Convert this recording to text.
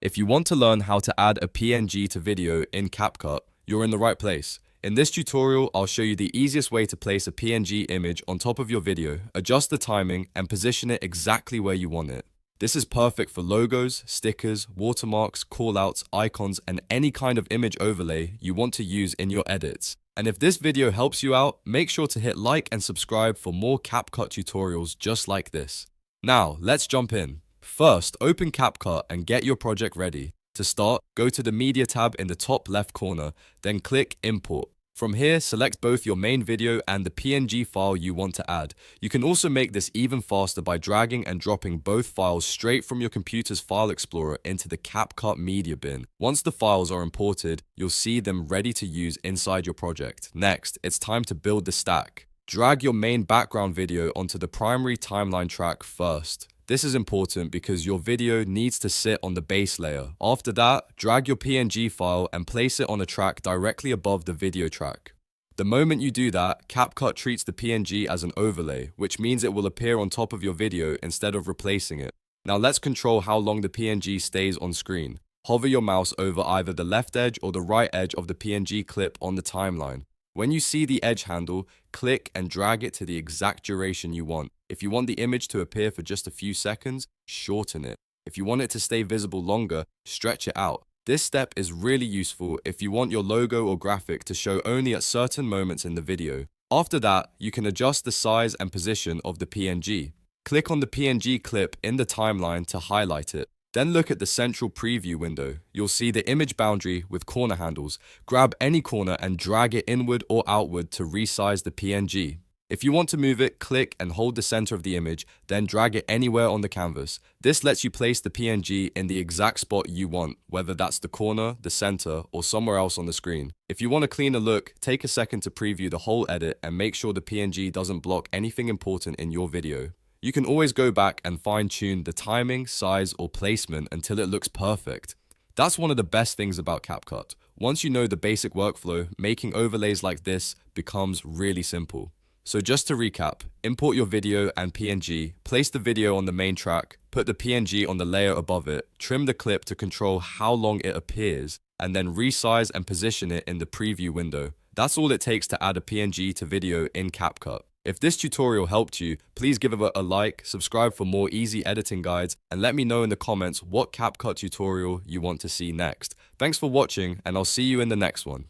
If you want to learn how to add a PNG to video in CapCut, you're in the right place. In this tutorial, I'll show you the easiest way to place a PNG image on top of your video, adjust the timing, and position it exactly where you want it. This is perfect for logos, stickers, watermarks, callouts, icons, and any kind of image overlay you want to use in your edits. And if this video helps you out, make sure to hit like and subscribe for more CapCut tutorials just like this. Now, let's jump in. First, open CapCut and get your project ready. To start, go to the Media tab in the top left corner, then click Import. From here, select both your main video and the PNG file you want to add. You can also make this even faster by dragging and dropping both files straight from your computer's file explorer into the CapCut media bin. Once the files are imported, you'll see them ready to use inside your project. Next, it's time to build the stack. Drag your main background video onto the primary timeline track first. This is important because your video needs to sit on the base layer. After that, drag your PNG file and place it on a track directly above the video track. The moment you do that, CapCut treats the PNG as an overlay, which means it will appear on top of your video instead of replacing it. Now let's control how long the PNG stays on screen. Hover your mouse over either the left edge or the right edge of the PNG clip on the timeline. When you see the edge handle, click and drag it to the exact duration you want. If you want the image to appear for just a few seconds, shorten it. If you want it to stay visible longer, stretch it out. This step is really useful if you want your logo or graphic to show only at certain moments in the video. After that, you can adjust the size and position of the PNG. Click on the PNG clip in the timeline to highlight it. Then look at the central preview window. You'll see the image boundary with corner handles. Grab any corner and drag it inward or outward to resize the PNG. If you want to move it, click and hold the center of the image, then drag it anywhere on the canvas. This lets you place the PNG in the exact spot you want, whether that's the corner, the center, or somewhere else on the screen. If you want a cleaner look, take a second to preview the whole edit and make sure the PNG doesn't block anything important in your video. You can always go back and fine-tune the timing, size, or placement until it looks perfect. That's one of the best things about CapCut. Once you know the basic workflow, making overlays like this becomes really simple. So just to recap, import your video and PNG, place the video on the main track, put the PNG on the layer above it, trim the clip to control how long it appears, and then resize and position it in the preview window. That's all it takes to add a PNG to video in CapCut. If this tutorial helped you, please give it a like, subscribe for more easy editing guides, and let me know in the comments what CapCut tutorial you want to see next. Thanks for watching, and I'll see you in the next one.